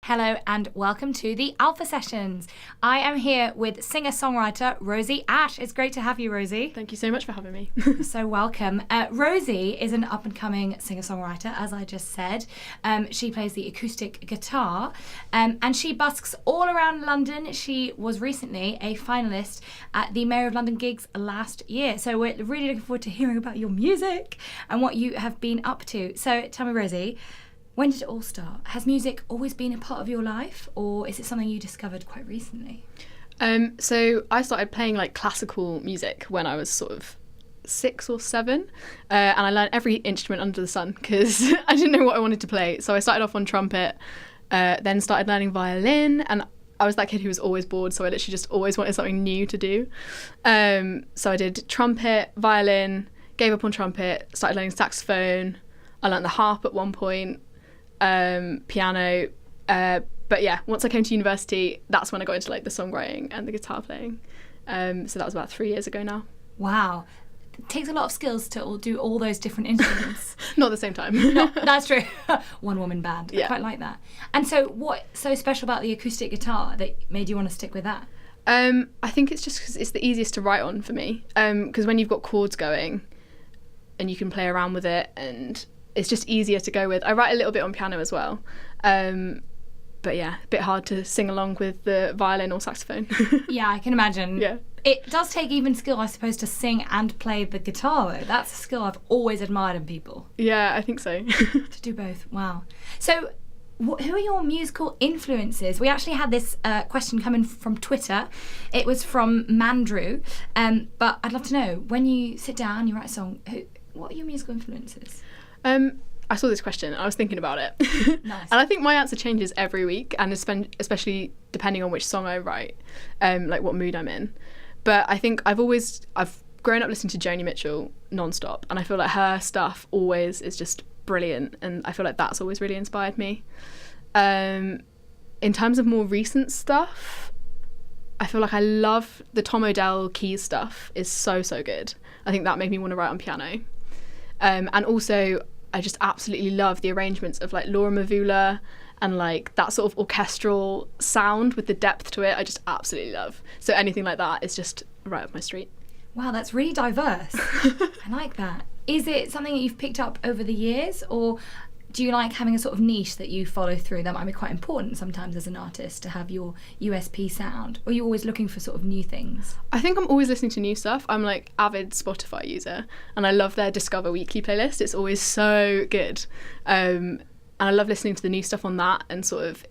Hello and welcome to the Alpha Sessions. I am here with singer-songwriter Rosie Ash. It's great to have you, Rosie. Thank you so much for having me. So welcome. Rosie is an up-and-coming singer-songwriter, as I just said. She plays the acoustic guitar and she busks all around London. She was recently a finalist at the Mayor of London gigs last year. So we're really looking forward to hearing about your music and what you have been up to. So tell me, Rosie, when did it all start? Has music always been a part of your life, or is it something you discovered quite recently? So I started playing like classical music when I was sort of 6 or 7, and I learned every instrument under the sun because I didn't know what I wanted to play. So I started off on trumpet, then started learning violin, and I was that kid who was always bored, so I literally just always wanted something new to do. So I did trumpet, violin, gave up on trumpet, started learning saxophone. I learned the harp at one point. Piano, but yeah, once I came to university, that's when I got into like the songwriting and the guitar playing. So that was about 3 years ago now. Wow. It takes a lot of skills to do all those different instruments. Not at the same time. No, that's true. One woman band. Yeah. I quite like that. And so what's so special about the acoustic guitar that made you want to stick with that? I think it's just because it's the easiest to write on for me. Because when you've got chords going and you can play around with it, and it's just easier to go with. I write a little bit on piano as well. But yeah, a bit hard to sing along with the violin or saxophone. Yeah, I can imagine. Yeah. It does take even skill, I suppose, to sing and play the guitar, though. That's a skill I've always admired in people. Yeah, I think so. To do both, wow. So who are your musical influences? We actually had this question coming from Twitter. It was from Mandrew. But I'd love to know, when you sit down, you write a song, what are your musical influences? I saw this question and I was thinking about it. Nice. And I think my answer changes every week, and especially depending on which song I write, like what mood I'm in. But I think I've grown up listening to Joni Mitchell non-stop, and I feel like her stuff always is just brilliant, and I feel like that's always really inspired me. In terms of more recent stuff, I feel like I love the Tom Odell keys stuff is so good. I think that made me want to write on piano. And also I just absolutely love the arrangements of like Laura Mvula and like that sort of orchestral sound with the depth to it. I just absolutely love. So anything like that is just right up my street. Wow, that's really diverse. I like that. Is it something that you've picked up over the years, or do you like having a sort of niche that you follow through? That might be quite important sometimes as an artist, to have your USP sound. Or are you always looking for sort of new things? I think I'm always listening to new stuff. I'm like avid Spotify user, and I love their Discover Weekly playlist. It's always so good. And I love listening to the new stuff on that and sort of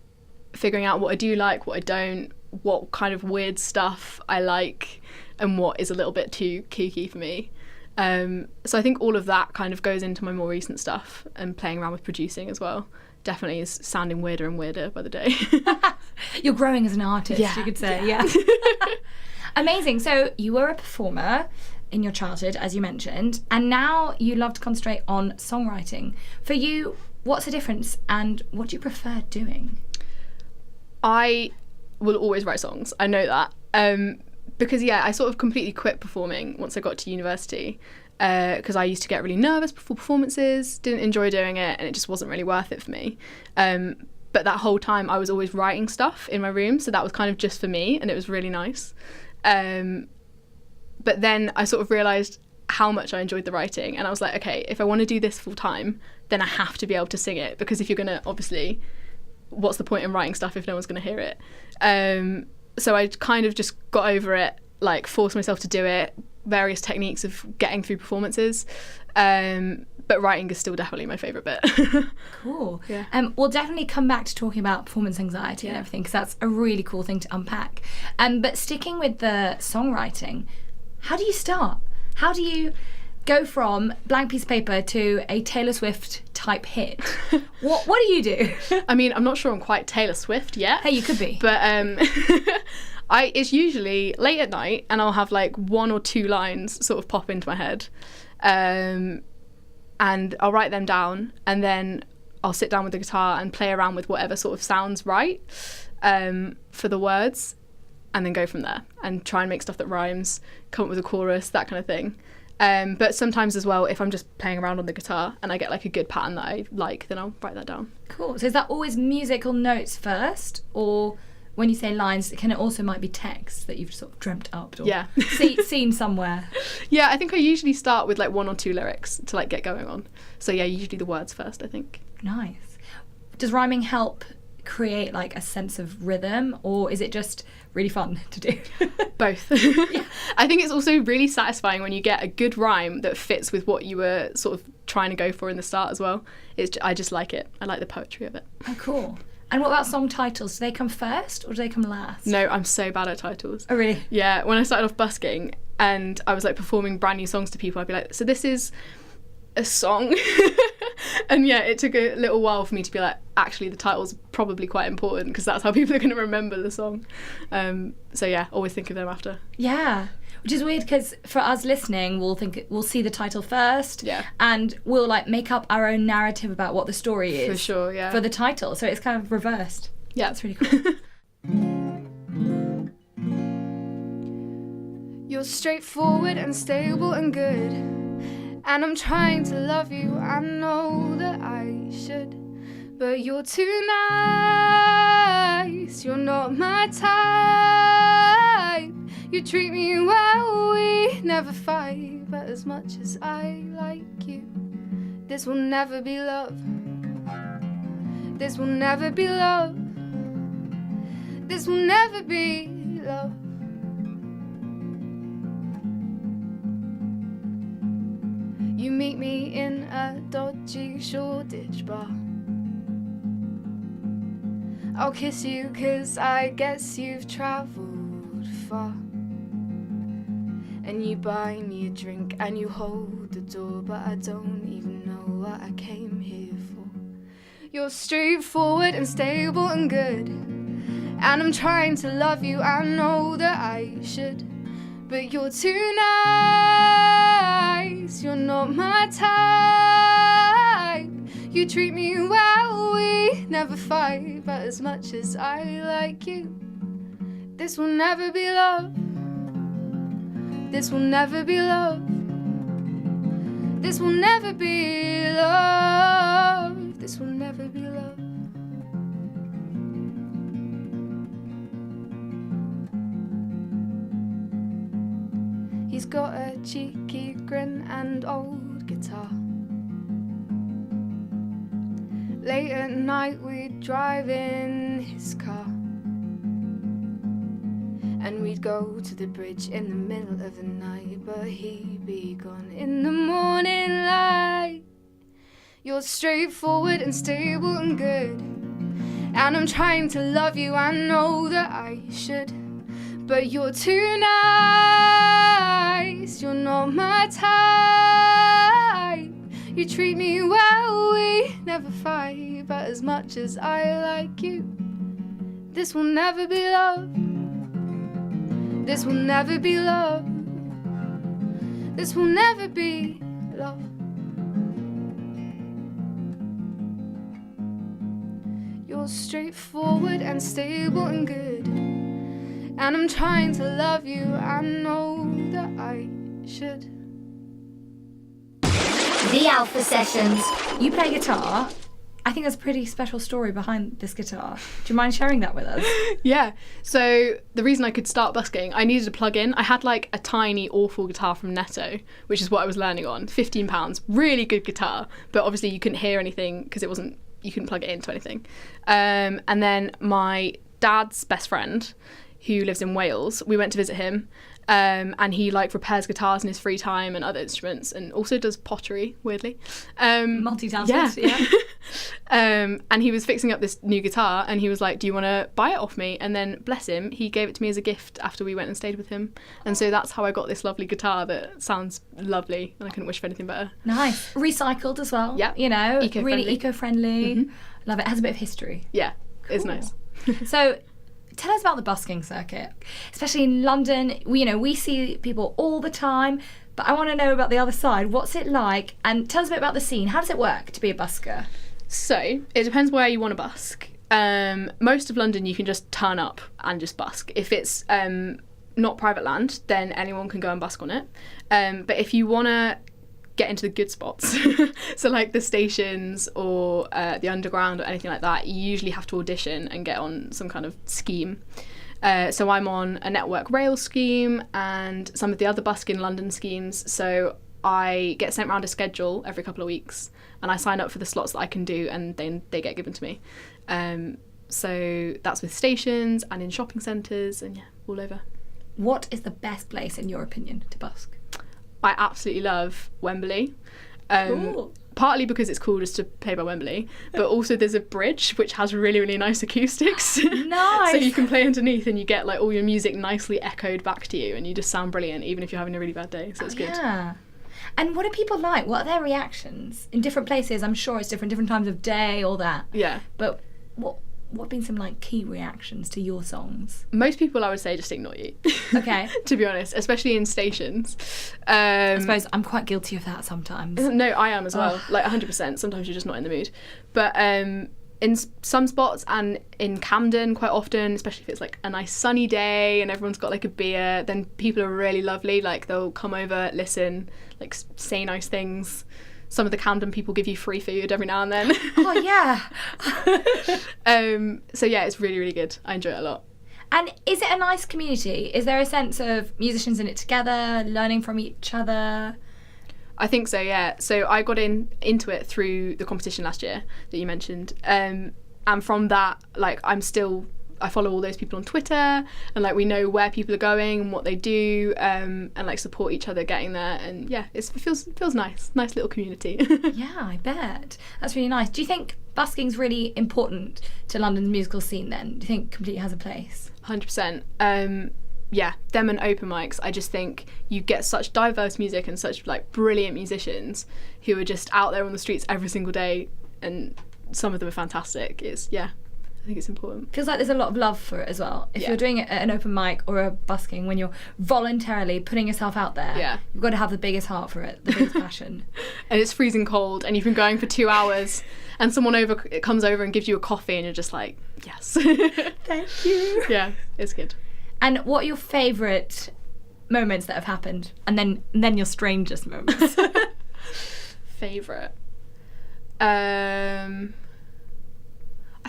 figuring out what I do like, what I don't, what kind of weird stuff I like, and what is a little bit too kooky for me. So I think all of that kind of goes into my more recent stuff, and playing around with producing as well definitely is sounding weirder and weirder by the day. You're growing as an artist, you could say. Yeah. Amazing. So you were a performer in your childhood, as you mentioned, and now you love to concentrate on songwriting. For you, what's the difference, and what do you prefer doing? I will always write songs. I know that. Because I sort of completely quit performing once I got to university, because I used to get really nervous before performances, didn't enjoy doing it, and it just wasn't really worth it for me. But that whole time I was always writing stuff in my room, so that was kind of just for me, and it was really nice. But then I sort of realised how much I enjoyed the writing, and I was like, okay, if I want to do this full time, then I have to be able to sing it, because if you're going to, obviously, what's the point in writing stuff if no one's going to hear it? So I kind of just got over it, like forced myself to do it, various techniques of getting through performances. But writing is still definitely my favourite bit. Cool. Yeah. We'll definitely come back to talking about performance anxiety and everything, because that's a really cool thing to unpack. But sticking with the songwriting, how do you start? How do you go from blank piece of paper to a Taylor Swift type hit? What do you do? I mean, I'm not sure I'm quite Taylor Swift yet. Hey, you could be. But it's usually late at night, and I'll have like 1 or 2 lines sort of pop into my head. And I'll write them down, and then I'll sit down with the guitar and play around with whatever sort of sounds right for the words, and then go from there and try and make stuff that rhymes, come up with a chorus, that kind of thing. But sometimes as well, if I'm just playing around on the guitar and I get like a good pattern that I like, then I'll write that down. Cool. So is that always musical notes first, or when you say lines, it also might be text that you've sort of dreamt up or seen somewhere? Yeah, I think I usually start with like 1 or 2 lyrics to like get going on. So yeah, usually the words first, I think. Nice. Does rhyming help create like a sense of rhythm, or is it just really fun to do? Both. I think it's also really satisfying when you get a good rhyme that fits with what you were sort of trying to go for in the start as well. I just like it. I like the poetry of it. Oh, cool. And what about song titles? Do they come first or do they come last? No, I'm so bad at titles. Oh, really? Yeah, when I started off busking and I was like performing brand new songs to people, I'd be like, so this is a song. And yeah, it took a little while for me to be like, actually the title's probably quite important because that's how people are going to remember the song. So yeah, always think of them after. Yeah, which is weird because for us listening, we'll see the title first, and we'll like make up our own narrative about what the story is. For sure, yeah. For the title, so it's kind of reversed. Yeah, that's really cool. You're straightforward and stable and good, and I'm trying to love you. I know that I should, but you're too nice. You're not my type. You treat me well, we never fight, but as much as I like you, this will never be love. This will never be love. This will never be love. You meet me in a dodgy Shoreditch bar. I'll kiss you 'cause I guess you've travelled far. And you buy me a drink and you hold the door, but I don't even know what I came here for. You're straightforward and stable and good, and I'm trying to love you. I know that I should, but you're too nice. You're not my type. You treat me well, we never fight, but as much as I like you, this will never be love. This will never be love. This will never be love. This will never be love. He's got a cheeky grin and old guitar. Late at night we'd drive in his car, and we'd go to the bridge in the middle of the night, but he'd be gone in the morning light. You're straightforward and stable and good, and I'm trying to love you. I know that I should, but you're too nice. You're not my type. You treat me well, we never fight, but as much as I like you, this will never be love. This will never be love. This will never be love. You're straightforward and stable and good, and I'm trying to love you. I know that I should. The Alpha Sessions. You play guitar. I think there's a pretty special story behind this guitar. Do you mind sharing that with us? Yeah. So the reason I could start busking, I needed a plug-in. I had like a tiny, awful guitar from Netto, which is what I was learning on. £15, really good guitar, but obviously you couldn't hear anything because you couldn't plug it into anything. And then my dad's best friend, who lives in Wales, we went to visit him. And he like repairs guitars in his free time and other instruments, and also does pottery, weirdly. Multi-talented, yeah. And he was fixing up this new guitar, and he was like, do you want to buy it off me? And then, bless him, he gave it to me as a gift after we went and stayed with him. And so that's how I got this lovely guitar that sounds lovely, and I couldn't wish for anything better. Nice. Recycled as well. Yeah. You know, Eco-friendly. Really eco-friendly. Mm-hmm. Love it. It has a bit of history. Yeah, Cool. It's nice. So tell us about the busking circuit, especially in London. We see people all the time, but I want to know about the other side. What's it like? And tell us a bit about the scene. How does it work to be a busker? So it depends where you want to busk. Most of London you can just turn up and just busk. If it's not private land, then anyone can go and busk on it. But if you want to get into the good spots, so like the stations or the underground or anything like that, you usually have to audition and get on some kind of scheme. So I'm on a Network Rail scheme and some of the other busking London schemes. So I get sent around a schedule every couple of weeks and I sign up for the slots that I can do, and then they get given to me. So that's with stations and in shopping centres and all over. What is the best place, in your opinion, to busk? I absolutely love Wembley. Cool. Partly because it's cool just to play by Wembley, but also there's a bridge which has really, really nice acoustics. Nice. So you can play underneath and you get like all your music nicely echoed back to you and you just sound brilliant even if you're having a really bad day. So it's good. Yeah. And what are people like? What are their reactions? In different places, I'm sure it's different times of day, all that. Yeah. But what have been some like key reactions to your songs? Most people, I would say, just ignore you. Okay. To be honest, especially in stations. I suppose I'm quite guilty of that sometimes. No, I am as well. Like 100%. Sometimes you're just not in the mood. But in some spots and in Camden quite often, especially if it's like a nice sunny day and everyone's got like a beer, then people are really lovely. Like they'll come over, listen, like say nice things. Some of the Camden people give you free food every now and then. Oh yeah. So yeah, it's really, really good. I enjoy it a lot. And is it a nice community? Is there a sense of musicians in it together, learning from each other? I think so, yeah. So I got into it through the competition last year that you mentioned. And from that, like I follow all those people on Twitter and like we know where people are going and what they do, and like support each other getting there, and yeah, it feels nice little community. Yeah, I bet. That's really nice. Do you think busking's really important to London's musical scene then? Do you think completely has a place? 100%. Yeah, them and open mics, I just think you get such diverse music and such like brilliant musicians who are just out there on the streets every single day, and some of them are fantastic. I think it's important. Feels like there's a lot of love for it as well. If you're doing it at an open mic or a busking, when you're voluntarily putting yourself out there, you've got to have the biggest heart for it, the biggest passion. And it's freezing cold and you've been going for 2 hours and someone comes over and gives you a coffee and you're just like, yes. Thank you. Yeah, it's good. And what are your favourite moments that have happened? And then your strangest moments? Favourite?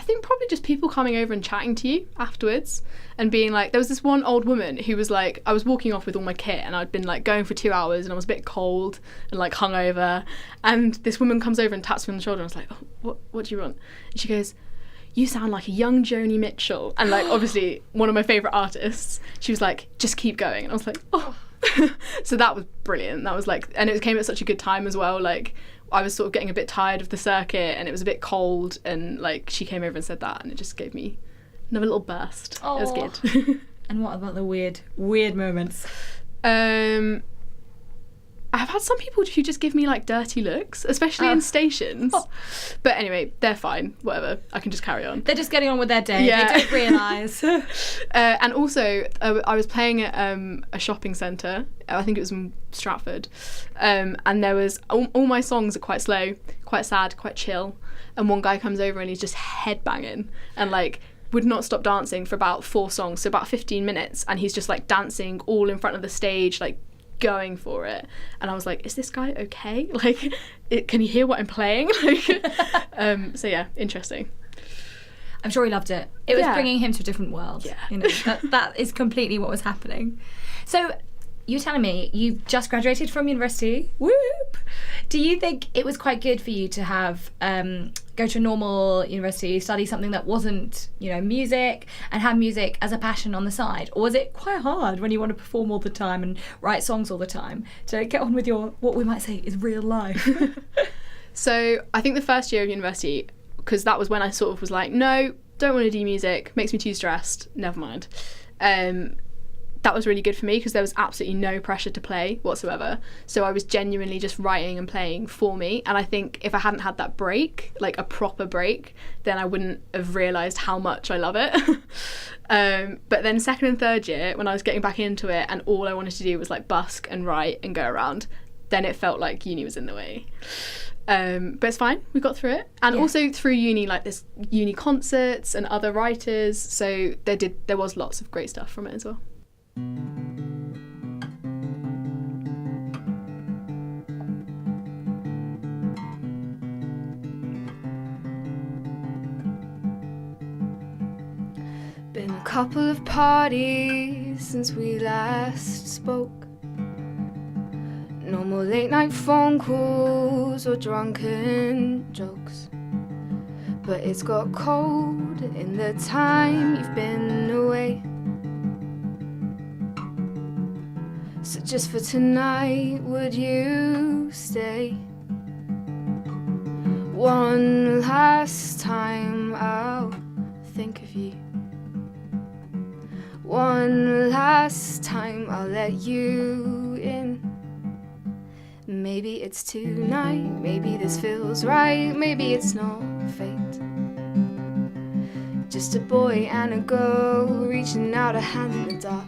I think probably just people coming over and chatting to you afterwards and being like, there was this one old woman who was like, I was walking off with all my kit and I'd been like going for 2 hours and I was a bit cold and like hungover, and this woman comes over and taps me on the shoulder and I was like, oh, what do you want? And she goes, you sound like a young Joni Mitchell, and like obviously one of my favourite artists. She was like, just keep going, and I was like, oh. So that was brilliant. That was like, and it came at such a good time as well. Like I was sort of getting a bit tired of the circuit and it was a bit cold, and like she came over and said that and it just gave me another little burst. Oh. It was good. And what about the weird moments? I've had some people who just give me like dirty looks, especially in stations. Oh. But anyway, they're fine. Whatever. I can just carry on. They're just getting on with their day. Yeah. They don't realise. And also, I was playing at a shopping centre. I think it was in Stratford. And there was all my songs are quite slow, quite sad, quite chill. And one guy comes over and he's just headbanging and like would not stop dancing for about 4 songs, so about 15 minutes. And he's just like dancing all in front of the stage, like going for it, and I was like, is this guy okay? Like, can he hear what I'm playing? So yeah, interesting. I'm sure he loved it. It was bringing him to a different world. Yeah. You know, that is completely what was happening. So you're telling me you just graduated from university. Whoop! Do you think it was quite good for you to have go to a normal university, study something that wasn't, music, and have music as a passion on the side? Or was it quite hard when you want to perform all the time and write songs all the time to get on with your, what we might say is real life? So I think the first year of university, because that was when I sort of was like, no, don't want to do music, makes me too stressed, never mind. That was really good for me because there was absolutely no pressure to play whatsoever. So I was genuinely just writing and playing for me. And I think if I hadn't had that break, like a proper break, then I wouldn't have realised how much I love it. But then second and third year, when I was getting back into it and all I wanted to do was like busk and write and go around, then it felt like uni was in the way. But it's fine, we got through it. And also through uni, like there's uni concerts and other writers. So there was lots of great stuff from it as well. Been a couple of parties since we last spoke. No more late night phone calls or drunken jokes. But it's got cold in the time you've been away. So just for tonight, would you stay? One last time I'll think of you. One last time I'll let you in. Maybe it's tonight, maybe this feels right, maybe it's not fate. Just a boy and a girl reaching out a hand in the dark.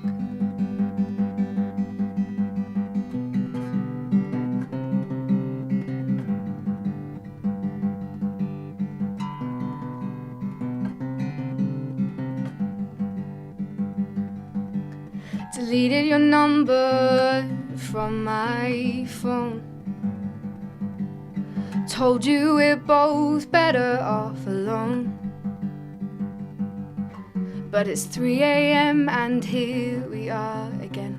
Deleted your number from my phone. Told you we're both better off alone. But it's 3 a.m. and here we are again.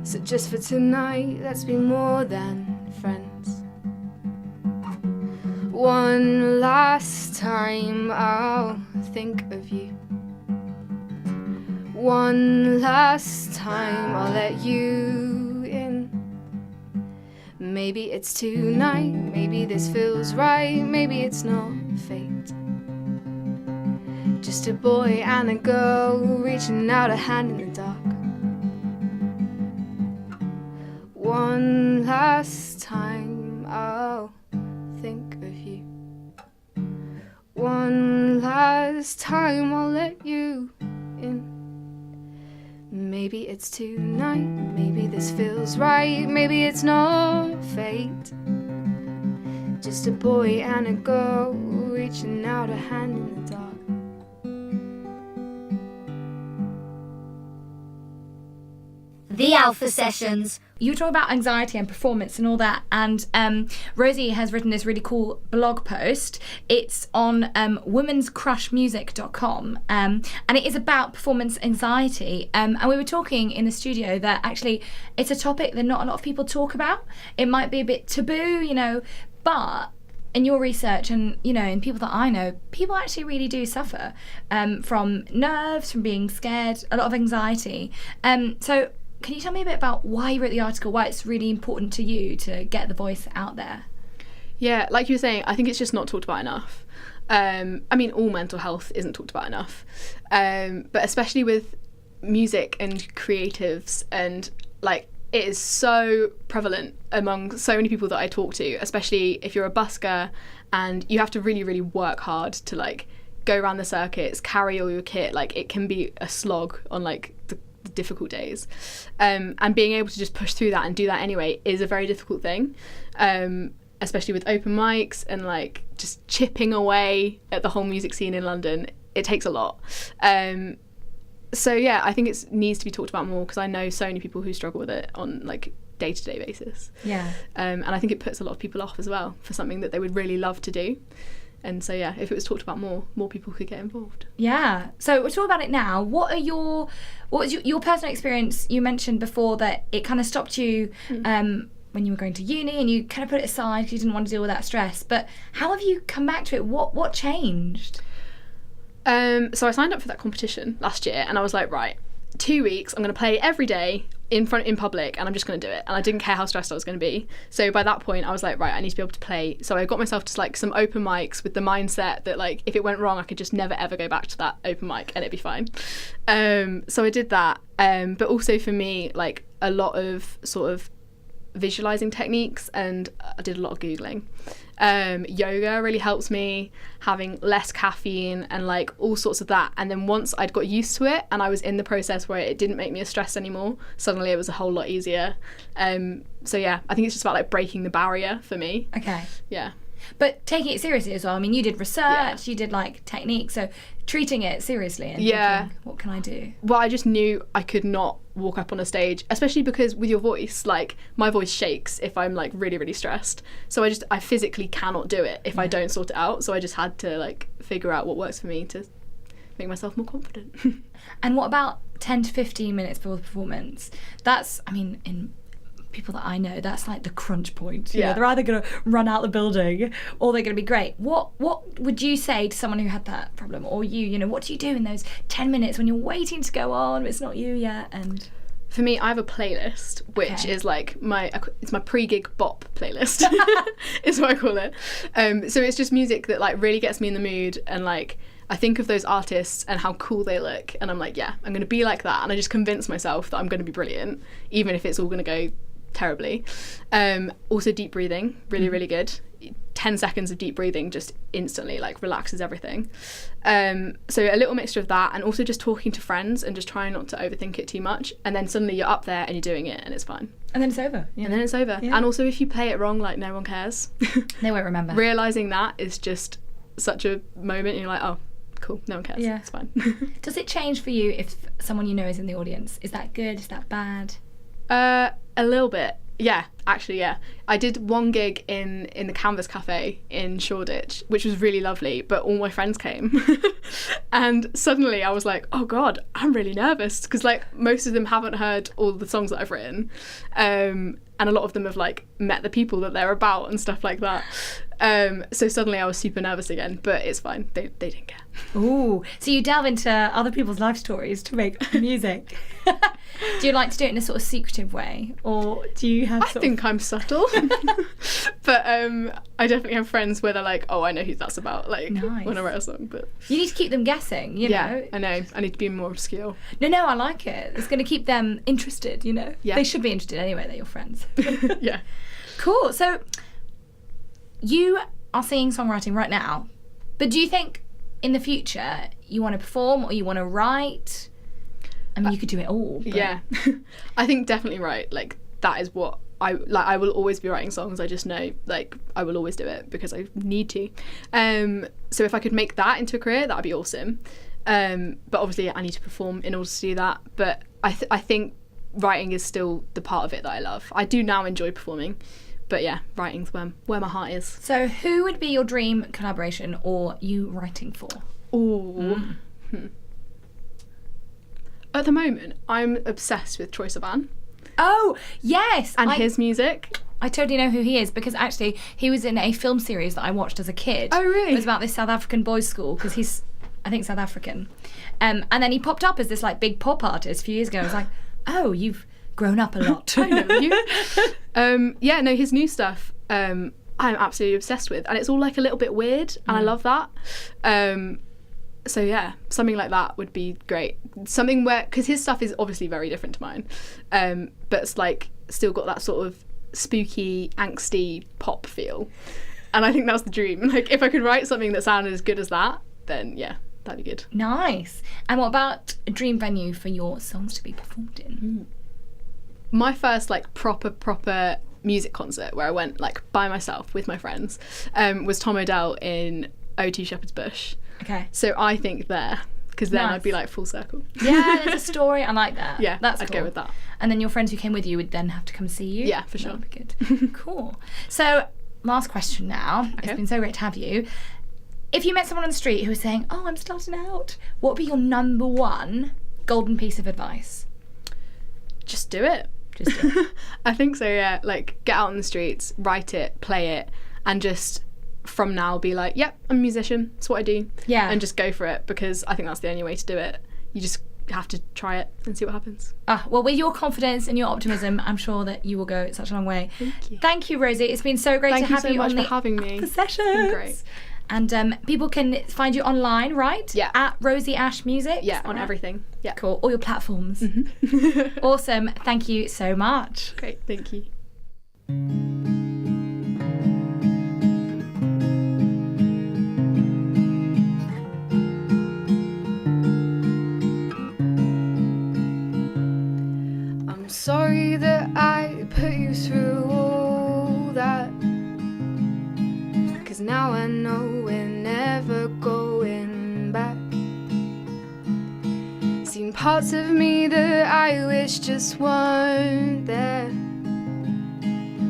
So just for tonight, let's be more than friends. One last time I'll think of you. One last time I'll let you in. Maybe it's tonight, maybe this feels right, maybe it's not fate. Just a boy and a girl reaching out a hand in the dark. One last time I'll think of you. One last time I'll let you in. Maybe it's tonight, maybe this feels right, maybe it's not fate. Just a boy and a girl reaching out a hand in the dark. The Alpha Sessions. You talk about anxiety and performance and all that, and Rosie has written this really cool blog post. It's on womenscrushmusic.com, and it is about performance anxiety. And we were talking in the studio that actually it's a topic that not a lot of people talk about. It might be a bit taboo, you know, but in your research and, you know, in people that I know, people actually really do suffer from nerves, from being scared, a lot of anxiety. So can you tell me a bit about why you wrote the article, why it's really important to you to get the voice out there? Yeah, like you were saying, I think it's just not talked about enough. I mean, all mental health isn't talked about enough, but especially with music and creatives, and like it is so prevalent among so many people that I talk to, especially if you're a busker and you have to really, really work hard to like go around the circuits, carry all your kit. Like it can be a slog on like the difficult days, and being able to just push through that and do that anyway is a very difficult thing, especially with open mics and like just chipping away at the whole music scene in London. It takes a lot, so yeah, I think it needs to be talked about more, because I know so many people who struggle with it on like day-to-day basis. Yeah. And I think it puts a lot of people off as well for something that they would really love to do. And so yeah, if it was talked about more people could get involved. Yeah. So we'll talk about it now. What was your personal experience? You mentioned before that it kind of stopped you when you were going to uni, and you kind of put it aside because you didn't want to deal with that stress. But how have you come back to it? What changed? So I signed up for that competition last year, and I was like, right, 2 weeks, I'm going to play every day in public, and I'm just going to do it. And I didn't care how stressed I was going to be. So by that point I was like, right, I need to be able to play. So I got myself to like some open mics with the mindset that like if it went wrong I could just never ever go back to that open mic and it'd be fine. So I did that, but also for me, like a lot of sort of visualizing techniques, and I did a lot of Googling. Yoga really helps me, having less caffeine and like all sorts of that. And then once I'd got used to it and I was in the process where it didn't make me as stressed anymore, suddenly it was a whole lot easier. So yeah, I think it's just about like breaking the barrier for me. Okay. Yeah. but taking it seriously as well. I mean, you did research, you did like technique, so treating it seriously and thinking, what can I do? Well, I just knew I could not walk up on a stage, especially because with your voice, like my voice shakes if I'm like really, really stressed. So I physically cannot do it if I don't sort it out. So I just had to like figure out what works for me to make myself more confident. And what about 10 to 15 minutes before the performance? That's, I mean, in people that I know, that's like the crunch point. You know, they're either going to run out the building or they're going to be great. What would you say to someone who had that problem, or you know, what do you do in those 10 minutes when you're waiting to go on, but it's not you yet? And for me, I have a playlist which is like it's my pre-gig bop playlist is what I call it. So it's just music that like really gets me in the mood, and like I think of those artists and how cool they look, and I'm like, yeah, I'm going to be like that, and I just convince myself that I'm going to be brilliant, even if it's all going to go terribly. Also deep breathing, really, really good. 10 seconds of deep breathing just instantly like relaxes everything. So a little mixture of that, and also just talking to friends and just trying not to overthink it too much, and then suddenly you're up there and you're doing it and it's fine. And then it's over. And then it's over. And also if you play it wrong, like no one cares. They won't remember. Realising that is just such a moment, and you're like, oh, cool, no one cares. Yeah. It's fine. Does it change for you if someone you know is in the audience? Is that good? Is that bad? A little bit. Yeah, actually, yeah. I did one gig in the Canvas Cafe in Shoreditch, which was really lovely, but all my friends came. And suddenly I was like, oh God, I'm really nervous, because like most of them haven't heard all the songs that I've written. And a lot of them have like met the people that they're about and stuff like that. So suddenly I was super nervous again, but it's fine. They didn't care. Ooh, so you delve into other people's life stories to make music. Do you like to do it in a sort of secretive way, or do you have? I think I'm subtle, but I definitely have friends where they're like, "Oh, I know who that's about." Like when I write a song, but you need to keep them guessing. You know. I know. I need to be more obscure. No, I like it. It's going to keep them interested. You know. Yeah. They should be interested anyway. They're your friends. Yeah. Cool. So you are singing songwriting right now, but do you think in the future you want to perform or you want to write? I mean, you could do it all. But... Yeah. I think definitely write. Like, that is what I will always be writing songs. I just know, like, I will always do it because I need to. So if I could make that into a career, that would be awesome. But obviously I need to perform in order to do that. But I think writing is still the part of it that I love. I do now enjoy performing. But yeah, writing's where my heart is. So who would be your dream collaboration or you writing for? Ooh. At the moment, I'm obsessed with Troye Sivan. Oh, yes! And his music. I totally know who he is, because actually he was in a film series that I watched as a kid. Oh, really? It was about this South African boys' school, because he's, I think, South African. And then he popped up as this like big pop artist a few years ago. I was like, oh, you've grown up a lot. I know you. Yeah, no, his new stuff I'm absolutely obsessed with, and it's all like a little bit weird, and I love that. So yeah, something like that would be great. Something where, because his stuff is obviously very different to mine, but it's like still got that sort of spooky, angsty pop feel, and I think that's the dream. Like if I could write something that sounded as good as that, then yeah, that'd be good. Nice. And what about a dream venue for your songs to be performed in? My first like proper music concert where I went like by myself with my friends was Tom Odell in O2 Shepherd's Bush. Okay. So I think there, because then I'd be like full circle. Yeah, there's a story. I like that. Yeah, that's I'd cool. go with that. And then your friends who came with you would then have to come see you? Yeah, for sure. That would be good. Cool. So last question now. Okay. It's been so great to have you. If you met someone on the street who was saying, oh, I'm starting out, what would be your number one golden piece of advice? Just do it. Just do it. I think so, yeah. Like, get out on the streets, write it, play it, and just from now be like, yep, I'm a musician, that's what I do. Yeah. And just go for it, because I think that's the only way to do it. You just have to try it and see what happens. Well, with your confidence and your optimism, I'm sure that you will go such a long way. Thank you. Thank you, Rosie. It's been so great to have you on the having me. Sessions. It's been great. And people can find you online, right? Yeah. At Rosie Ash Music? Yeah, on everything. Yeah. Cool. All your platforms. Mm-hmm. Awesome. Thank you so much. Great. Thank you. I'm sorry that I put you through all that, 'cause parts of me that I wish just weren't there.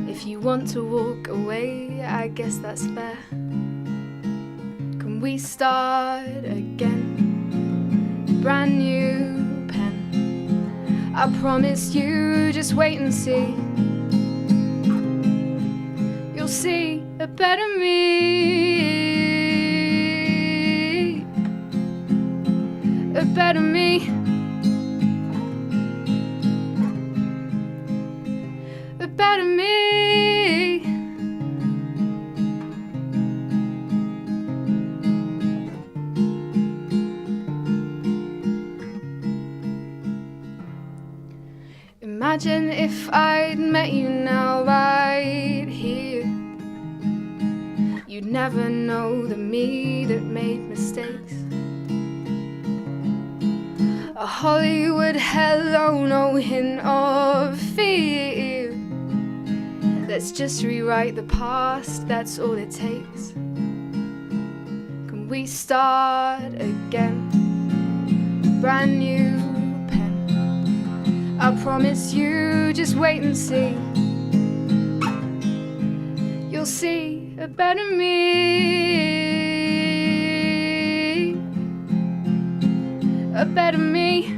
If you want to walk away, I guess that's fair. Can we start again? Brand new pen. I promise you, just wait and see. You'll see a better me. A better me. A better me. Imagine if I'd met you now right here. You'd never know the me that made mistakes. A Hollywood hello, no hint of fear. Let's just rewrite the past, that's all it takes. Can we start again? Brand new pen. I promise you, just wait and see. You'll see a better me. A better me.